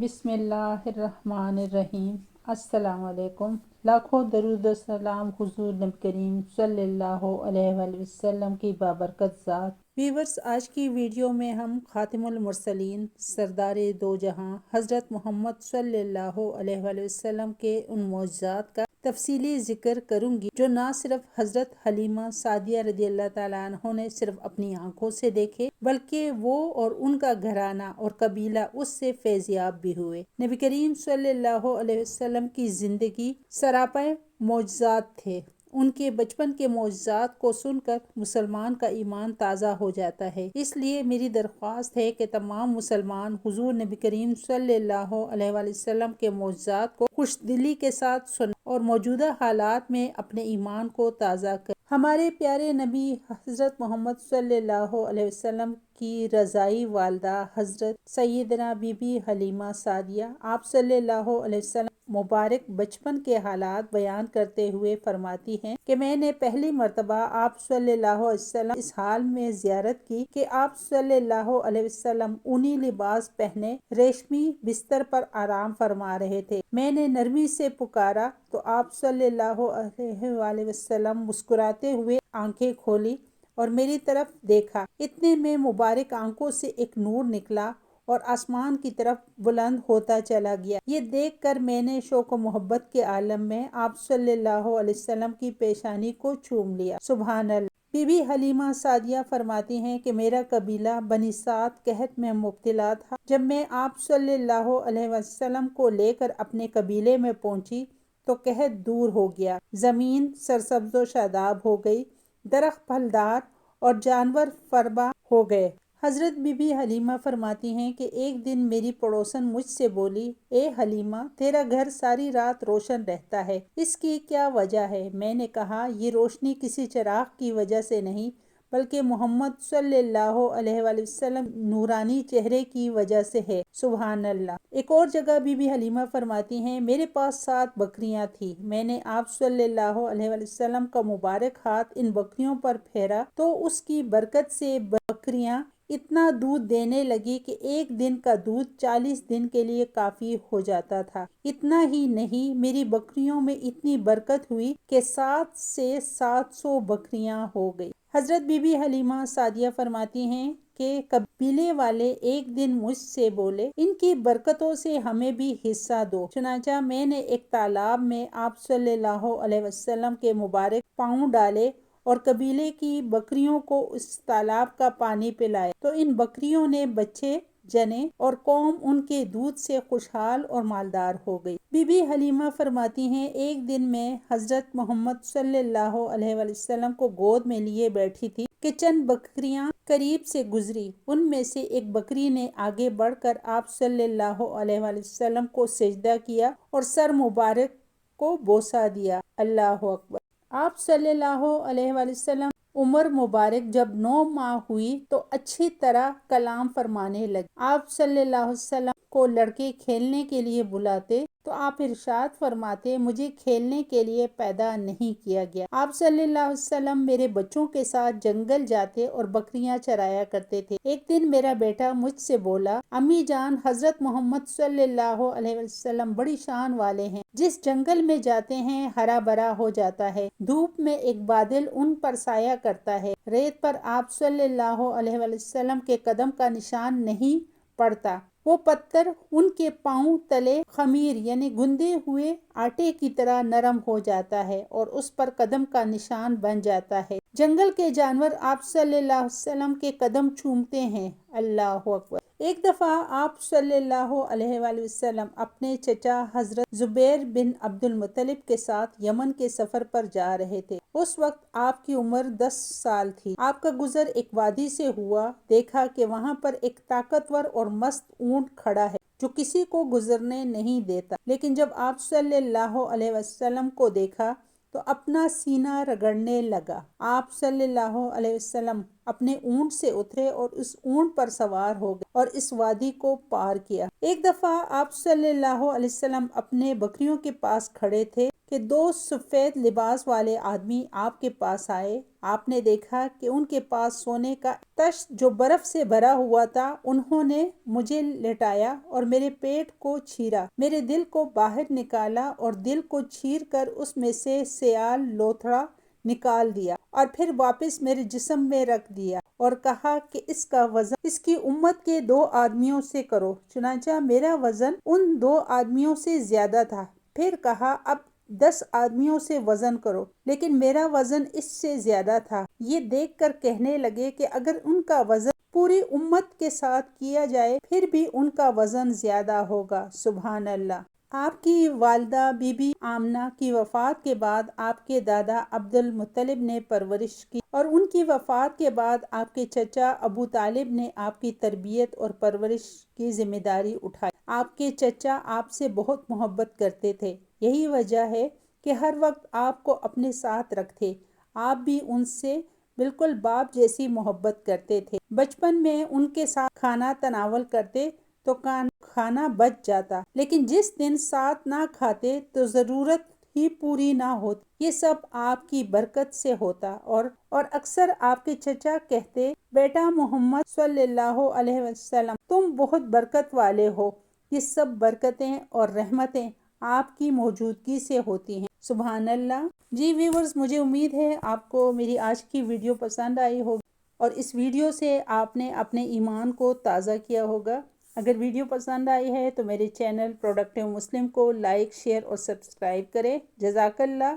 بسم اللہ الرحمن الرحیم۔ السلام علیکم۔ لاکھوں درود و سلام حضور نبی کریم صلی اللہ علیہ وآلہ وسلم کی بابرکت ذات۔ ویورز، آج کی ویڈیو میں ہم خاتم المرسلین سردار دو جہاں حضرت محمد صلی اللہ علیہ وآلہ وسلم کے ان معجزات کا تفصیلی ذکر کروں گی جو نہ صرف حضرت حلیمہ سعدیہ رضی اللہ تعالیٰ عنہ نے صرف اپنی آنکھوں سے دیکھے بلکہ وہ اور ان کا گھرانہ اور قبیلہ اس سے فیضیاب بھی ہوئے۔ نبی کریم صلی اللہ علیہ وسلم کی زندگی سراپے معجزات تھے۔ ان کے بچپن کے معجزات کو سن کر مسلمان کا ایمان تازہ ہو جاتا ہے۔ اس لیے میری درخواست ہے کہ تمام مسلمان حضور نبی کریم صلی اللہ علیہ وآلہ وسلم کے معجزات کو خوش دلی کے ساتھ سنیں اور موجودہ حالات میں اپنے ایمان کو تازہ کریں۔ ہمارے پیارے نبی حضرت محمد صلی اللہ علیہ وسلم کی رضائی والدہ حضرت سیدنا بی بی حلیمہ سعدیہ آپ صلی اللہ علیہ وسلم مبارک بچپن کے حالات بیان کرتے ہوئے فرماتی ہیں کہ میں نے پہلی مرتبہ آپ صلی اللہ علیہ وسلم اس حال میں زیارت کی کہ آپ صلی اللہ علیہ وسلم اونی لباس پہنے ریشمی بستر پر آرام فرما رہے تھے۔ میں نے نرمی سے پکارا تو آپ صلی اللہ علیہ وآلہ وسلم مسکراتے ہوئے آنکھیں کھولی اور میری طرف دیکھا۔ اتنے میں مبارک آنکھوں سے ایک نور نکلا اور آسمان کی طرف بلند ہوتا چلا گیا۔ یہ دیکھ کر میں نے شوق و محبت کے عالم میں آپ صلی اللہ علیہ وسلم کی پیشانی کو چوم لیا۔ سبحان اللہ۔ بی بی حلیمہ سعدیہ فرماتی ہیں کہ میرا قبیلہ بنی سعد قحط میں مبتلا تھا۔ جب میں آپ صلی اللہ علیہ وسلم کو لے کر اپنے قبیلے میں پہنچی تو قحط دور ہو گیا، زمین سرسبز و شاداب ہو گئی، درخت پھلدار اور جانور فربا ہو گئے۔ حضرت بی بی حلیمہ فرماتی ہیں کہ ایک دن میری پڑوسن مجھ سے بولی، اے حلیمہ، تیرا گھر ساری رات روشن رہتا ہے، اس کی کیا وجہ ہے؟ میں نے کہا، یہ روشنی کسی چراغ کی وجہ سے نہیں بلکہ محمد صلی اللہ علیہ وآلہ وسلم نورانی چہرے کی وجہ سے ہے۔ سبحان اللہ۔ ایک اور جگہ بی بی حلیمہ فرماتی ہیں، میرے پاس 7 بکریاں تھیں، میں نے آپ صلی اللہ علیہ وآلہ وسلم کا مبارک ہاتھ ان بکریوں پر پھیرا تو اس کی برکت سے بکریاں اتنا دودھ دینے لگی کہ ایک دن کا دودھ 40 دن کے لیے کافی ہو جاتا تھا۔ اتنا ہی نہیں، میری بکریوں میں اتنی برکت ہوئی کہ 7 سے 700 بکریاں ہو گئی۔ حضرت بی بی حلیمہ سعدیہ فرماتی ہیں کہ قبیلے والے ایک دن مجھ سے بولے، ان کی برکتوں سے ہمیں بھی حصہ دو۔ چنانچہ میں نے ایک تالاب میں آپ صلی اللہ علیہ وسلم کے مبارک پاؤں ڈالے اور قبیلے کی بکریوں کو اس تالاب کا پانی پلایا تو ان بکریوں نے بچے جنے اور قوم ان کے دودھ سے خوشحال اور مالدار ہو گئی۔ بی بی حلیمہ فرماتی ہیں، ایک دن میں حضرت محمد صلی اللہ علیہ وآلہ وسلم کو گود میں لیے بیٹھی تھی کہ چند بکریاں قریب سے گزری، ان میں سے ایک بکری نے آگے بڑھ کر آپ صلی اللہ علیہ وآلہ وسلم کو سجدہ کیا اور سر مبارک کو بوسہ دیا۔ اللہ اکبر۔ آپ صلی اللہ علیہ وآلہ وسلم عمر مبارک جب 9 ماہ ہوئی تو اچھی طرح کلام فرمانے لگے۔ آپ صلی اللہ علیہ وسلم کو لڑکے کھیلنے کے لیے بلاتے تو آپ ارشاد فرماتے، مجھے کھیلنے کے لیے پیدا نہیں کیا گیا۔ آپ صلی اللہ علیہ وسلم میرے بچوں کے ساتھ جنگل جاتے اور بکریاں چرایا کرتے تھے۔ ایک دن میرا بیٹا مجھ سے بولا، امی جان، حضرت محمد صلی اللہ علیہ وسلم بڑی شان والے ہیں، جس جنگل میں جاتے ہیں ہرا بھرا ہو جاتا ہے، دھوپ میں ایک بادل ان پر سایہ کرتا ہے، ریت پر آپ صلی اللہ علیہ وسلم کے قدم کا نشان نہیں پڑتا، وہ پتھر ان کے پاؤں تلے خمیر یعنی گندے ہوئے آٹے کی طرح نرم ہو جاتا ہے اور اس پر قدم کا نشان بن جاتا ہے، جنگل کے جانور آپ صلی اللہ علیہ وسلم کے قدم چومتے ہیں۔ اللہ اکبر۔ ایک دفعہ آپ صلی اللہ علیہ وآلہ وسلم اپنے چچا حضرت زبیر بن عبد المطلب کے ساتھ یمن کے سفر پر جا رہے تھے۔ اس وقت آپ کی عمر 10 سال تھی۔ آپ کا گزر ایک وادی سے ہوا، دیکھا کہ وہاں پر ایک طاقتور اور مست اونٹ کھڑا ہے جو کسی کو گزرنے نہیں دیتا، لیکن جب آپ صلی اللہ علیہ وسلم کو دیکھا تو اپنا سینہ رگڑنے لگا۔ آپ صلی اللہ علیہ وسلم اپنے اونٹ سے اترے اور اس اونٹ پر سوار ہو گئے اور اس وادی کو پار کیا۔ ایک دفعہ آپ صلی اللہ علیہ وسلم اپنے بکریوں کے پاس کھڑے تھے کہ 2 سفید لباس والے آدمی آپ کے پاس آئے آپ نے دیکھا کہ ان کے پاس سونے کا تشت جو برف سے بھرا ہوا تھا، انہوں نے مجھے لٹایا اور میرے پیٹ کو چیرا، میرے دل کو باہر نکالا اور دل کو چیر کر اس میں سے سیال لوتھڑا نکال دیا اور پھر واپس میرے جسم میں رکھ دیا اور کہا کہ اس کا وزن اس کی امت کے 2 آدمیوں سے کرو۔ چنانچہ میرا وزن ان 2 آدمیوں سے زیادہ تھا۔ پھر کہا اب 10 آدمیوں سے وزن کرو، لیکن میرا وزن اس سے زیادہ تھا۔ یہ دیکھ کر کہنے لگے کہ اگر ان کا وزن پوری امت کے ساتھ کیا جائے پھر بھی ان کا وزن زیادہ ہوگا۔ سبحان اللہ۔ آپ کی والدہ بی بی آمنہ کی وفات کے بعد آپ کے دادا عبد المطلب نے پرورش کی اور ان کی وفات کے بعد آپ کے چچا ابو طالب نے آپ کی تربیت اور پرورش کی ذمہ داری اٹھائی۔ آپ کے چچا آپ سے بہت محبت کرتے تھے، یہی وجہ ہے کہ ہر وقت آپ کو اپنے ساتھ رکھتے۔ آپ بھی ان سے بالکل باپ جیسی محبت کرتے تھے۔ بچپن میں ان کے ساتھ کھانا تناول کرتے تو کھانا بچ جاتا، لیکن جس دن ساتھ نہ کھاتے تو ضرورت ہی پوری نہ ہوتی۔ یہ سب آپ کی برکت سے ہوتا اور اکثر آپ کے چچا کہتے، بیٹا محمد صلی اللہ علیہ وسلم تم بہت برکت والے ہو، یہ سب برکتیں اور رحمتیں آپ کی موجودگی سے ہوتی ہیں۔ سبحان اللہ۔ جی ویورز، مجھے امید ہے آپ کو میری آج کی ویڈیو پسند آئی ہوگی اور اس ویڈیو سے آپ نے اپنے ایمان کو تازہ کیا ہوگا۔ اگر ویڈیو پسند آئی ہے تو میرے چینل پروڈکٹیو مسلم کو لائک، شیئر اور سبسکرائب کریں۔ جزاک اللہ۔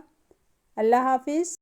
اللہ حافظ۔